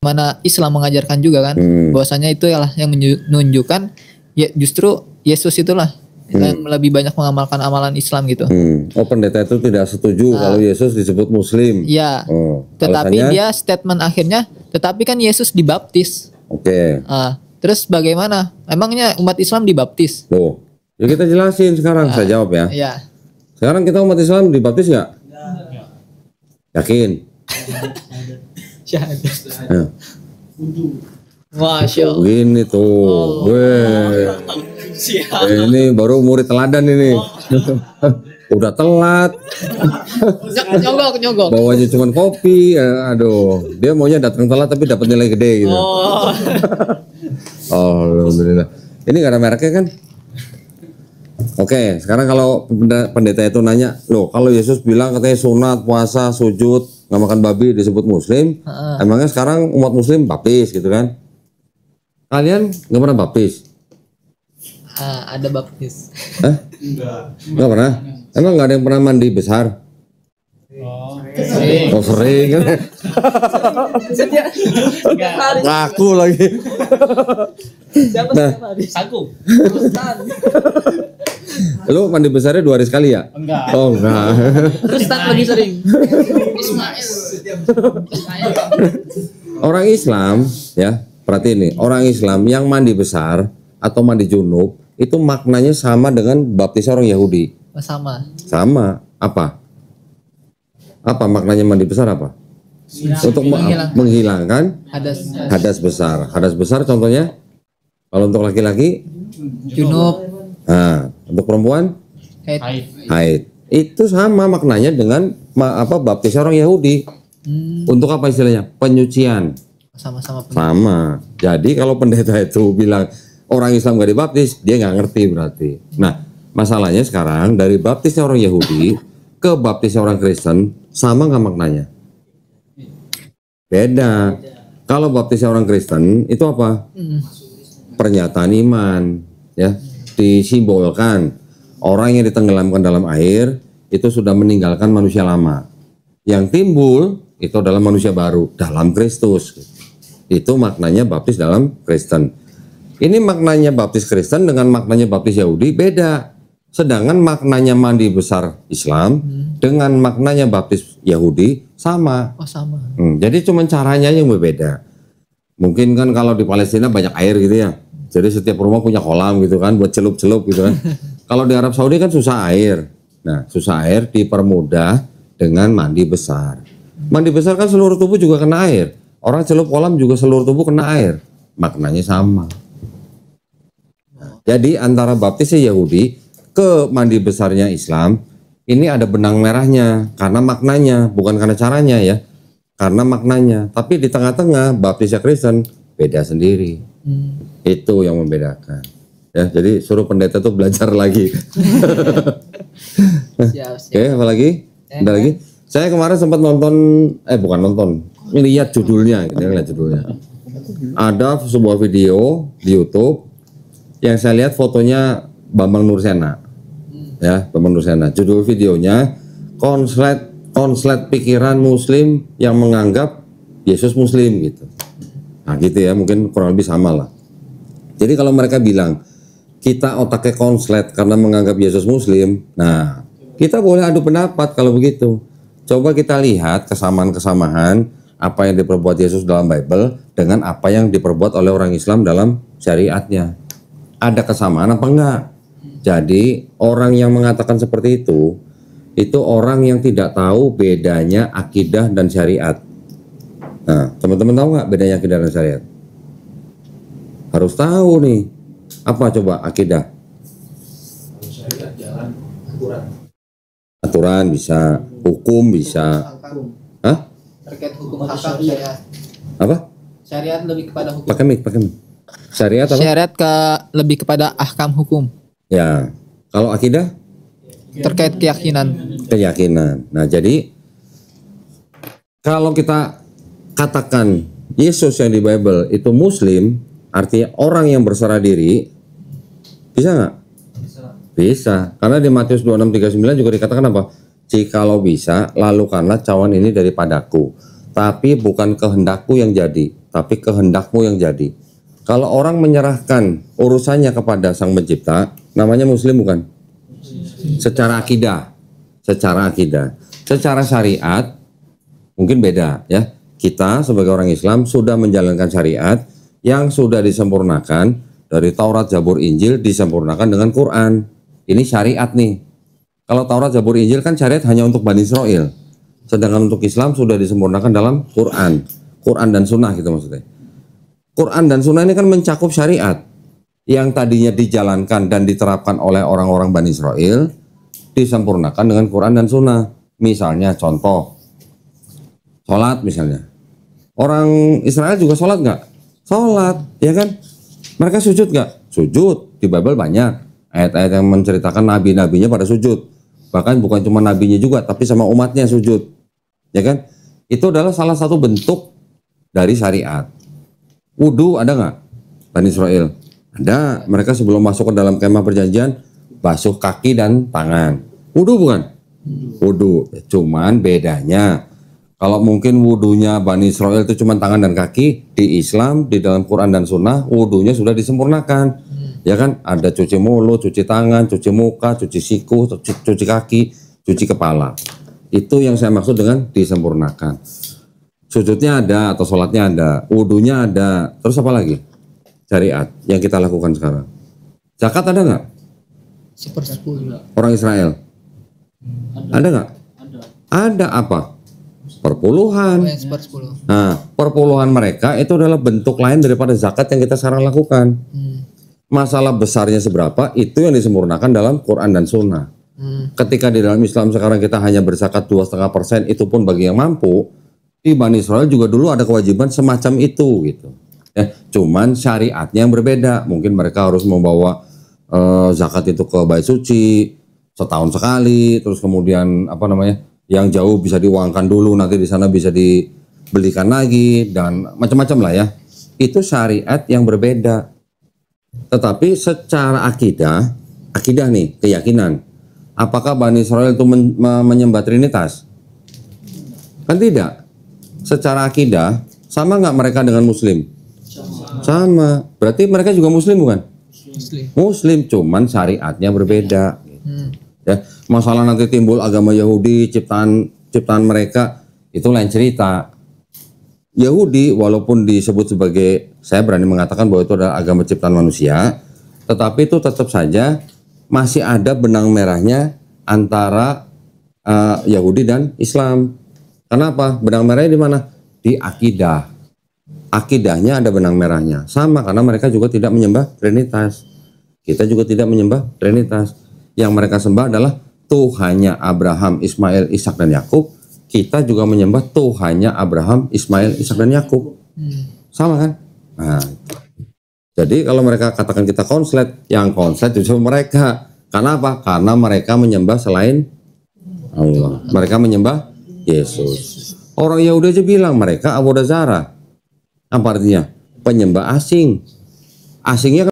mana Islam mengajarkan juga kan, bahwasanya itu ialah yang menunjukkan ya justru Yesus itulah yang lebih banyak mengamalkan amalan Islam gitu. Oh, pendeta itu tidak setuju kalau Yesus disebut Muslim. Iya. Oh, tetapi alasannya? dia statement akhirnya, tetapi kan Yesus dibaptis. Oke. Terus bagaimana? Emangnya umat Islam dibaptis? Tuh, ya kita jelasin sekarang. Saya jawab ya. Iya. Sekarang kita umat Islam dibaptis nggak? Yakin? Ya. Masya Allah. Gini tuh, ini baru murid teladan ini. Udah telat. Nyogok. Bawanya cuma kopi, aduh. Dia maunya datang telat tapi dapat nilai gede gitu. Alhamdulillah. Ini gak ada mereknya kan? Oke, sekarang kalau pendeta itu nanya, loh kalau Yesus bilang katanya sunat, puasa, sujud, nggak makan babi disebut Muslim, emangnya sekarang umat Muslim baptis gitu kan? Kalian nggak pernah baptis? Ada baptis. Nggak pernah? Emang nggak ada yang pernah mandi besar? Sering kan? Ngaku lagi. Nah, lu mandi besarnya 2 hari sekali ya? Enggak. Oh enggak. Terus lebih sering. Orang Islam ya, berarti ini orang Islam yang mandi besar atau mandi junub itu maknanya sama dengan baptis orang Yahudi. Sama. Sama. Apa? Apa maknanya mandi besar apa? Untuk menghilangkan hadas besar. Hadas besar contohnya kalau untuk laki-laki Junub. Nah, untuk perempuan haid. Itu sama maknanya dengan baptis orang Yahudi. Untuk apa istilahnya? Penyucian. Sama-sama. Sama. Jadi kalau pendeta itu bilang orang Islam gak dibaptis, dia nggak ngerti berarti. Nah, masalahnya sekarang dari baptisnya orang Yahudi ke baptisnya orang Kristen sama nggak maknanya? Beda. Kalau baptisnya orang Kristen itu apa? Pernyataan iman, ya, disimbolkan orang yang ditenggelamkan dalam air itu sudah meninggalkan manusia lama. Yang timbul itu adalah manusia baru dalam Kristus. Itu maknanya baptis dalam Kristen. Ini maknanya baptis Kristen dengan maknanya baptis Yahudi beda. Sedangkan maknanya mandi besar Islam dengan maknanya baptis Yahudi sama. Oh sama. Jadi cuma caranya yang berbeda. Mungkin kan kalau di Palestina banyak air gitu ya. Jadi setiap rumah punya kolam gitu kan buat celup-celup gitu kan. Kalau di Arab Saudi kan susah air. Nah, susah air dipermudah dengan mandi besar. Mandi besar kan seluruh tubuh juga kena air. Orang celup kolam juga seluruh tubuh kena air. Maknanya sama. Jadi antara baptisnya Yahudi ke mandi besarnya Islam ini ada benang merahnya karena maknanya, bukan karena caranya ya. Karena maknanya. Tapi di tengah-tengah baptisnya Kristen beda sendiri. Itu yang membedakan. Ya, jadi suruh pendeta tuh belajar lagi. Siap. Oke, apa lagi? Ada lagi? Saya kemarin sempat nonton, bukan nonton, lihat judulnya, lihat judulnya. Ada sebuah video di YouTube yang saya lihat fotonya Bambang Nursena, ya, Bambang Nursena. Judul videonya konslet pikiran Muslim yang menganggap Yesus Muslim gitu. Nah gitu ya, mungkin kurang lebih sama lah. Jadi kalau mereka bilang kita otaknya konslet karena menganggap Yesus Muslim, nah kita boleh adu pendapat kalau begitu. Coba kita lihat kesamaan-kesamaan apa yang diperbuat Yesus dalam Bible dengan apa yang diperbuat oleh orang Islam dalam syariatnya. Ada kesamaan apa enggak? Jadi orang yang mengatakan seperti itu orang yang tidak tahu bedanya akidah dan syariat. Nah, teman-teman tahu nggak bedanya akidah dan syariat? Harus tahu nih. Apa coba akidah? Syariat jalan aturan. Aturan bisa, hukum bisa. Hah? Terkait hukum hakam syariat. Apa? Syariat lebih kepada hukum. Pakai mic. Syariat apa? Syariat lebih kepada ahkam hukum. Ya. Kalau akidah? Terkait keyakinan. Keyakinan. Nah, jadi kalau kita katakan Yesus yang di Bible itu Muslim, artinya orang yang berserah diri, bisa nggak? Bisa. Karena di Matius 26:39 juga dikatakan apa? Jikalau bisa, lakukanlah cawan ini daripadaku. Tapi bukan kehendakku yang jadi, tapi kehendakmu yang jadi. Kalau orang menyerahkan urusannya kepada Sang Pencipta, namanya Muslim bukan? Secara akidah, secara syariat mungkin beda ya. Kita sebagai orang Islam sudah menjalankan syariat yang sudah disempurnakan dari Taurat, Zabur, Injil disempurnakan dengan Quran. Ini syariat nih. Kalau Taurat, Zabur, Injil kan syariat hanya untuk Bani Israel. Sedangkan untuk Islam sudah disempurnakan dalam Quran. Quran dan Sunnah gitu maksudnya. Quran dan Sunnah ini kan mencakup syariat yang tadinya dijalankan dan diterapkan oleh orang-orang Bani Israel, disempurnakan dengan Quran dan Sunnah. Misalnya contoh, sholat misalnya. Orang Israel juga sholat nggak? Sholat, ya kan? Mereka sujud nggak? Sujud. Di Bible banyak ayat-ayat yang menceritakan nabi-nabinya pada sujud. Bahkan bukan cuma nabinya juga, tapi sama umatnya sujud. Ya kan? Itu adalah salah satu bentuk dari syariat. Wudu ada nggak? Bani Israel ada. Mereka sebelum masuk ke dalam kemah perjanjian basuh kaki dan tangan. Wudu bukan? Wudu. Cuman bedanya kalau mungkin wudunya Bani Israel itu cuma tangan dan kaki, di Islam di dalam Quran dan Sunnah wudunya sudah disempurnakan. Ya kan? Ada cuci mulut, cuci tangan, cuci muka, cuci siku, cuci kaki, cuci kepala. Itu yang saya maksud dengan disempurnakan. Sujudnya ada atau sholatnya ada, wudunya ada, terus apa lagi? Syariat yang kita lakukan sekarang. Zakat ada nggak? 1/10. Orang Israel ada nggak? Ada apa? Perpuluhan. Yang 1/10. Nah, perpuluhan mereka itu adalah bentuk lain daripada zakat yang kita sekarang lakukan. Masalah besarnya seberapa itu yang disempurnakan dalam Quran dan Sunnah. Ketika di dalam Islam sekarang kita hanya berzakat 2,5%, itu pun bagi yang mampu. Di Bani Israel juga dulu ada kewajiban semacam itu gitu. Cuman syariatnya yang berbeda. Mungkin mereka harus membawa zakat itu ke bait suci setahun sekali, terus kemudian apa namanya? Yang jauh bisa diuangkan dulu, nanti di sana bisa dibelikan lagi dan macam-macam lah ya. Itu syariat yang berbeda. Tetapi secara akidah nih, keyakinan. Apakah Bani Israel itu menyembah Trinitas? Kan tidak. Secara akidah sama nggak mereka dengan Muslim? Sama. Berarti mereka juga Muslim bukan? Muslim, cuman syariatnya berbeda. Ya, masalah nanti timbul agama Yahudi ciptaan mereka itu lain cerita. Yahudi walaupun disebut sebagai, saya berani mengatakan bahwa itu adalah agama ciptaan manusia, tetapi itu tetap saja masih ada benang merahnya antara Yahudi dan Islam. Kenapa? Benang merahnya di mana? Di akidah. Akidahnya ada benang merahnya. Sama karena mereka juga tidak menyembah Trinitas. Kita juga tidak menyembah Trinitas. Yang mereka sembah adalah Tuhannya Abraham, Ismail, Ishak dan Yakub. Kita juga menyembah Tuhannya Abraham, Ismail, Ishak dan Yakub. Sama kan? Nah, jadi kalau mereka katakan kita konslet, yang konslet justru mereka. Karena apa? Karena mereka menyembah selain Allah. Mereka menyembah Yesus. Orang Yahudi aja bilang mereka Avodah Zarah. Apa artinya? Penyembah asing. Asingnya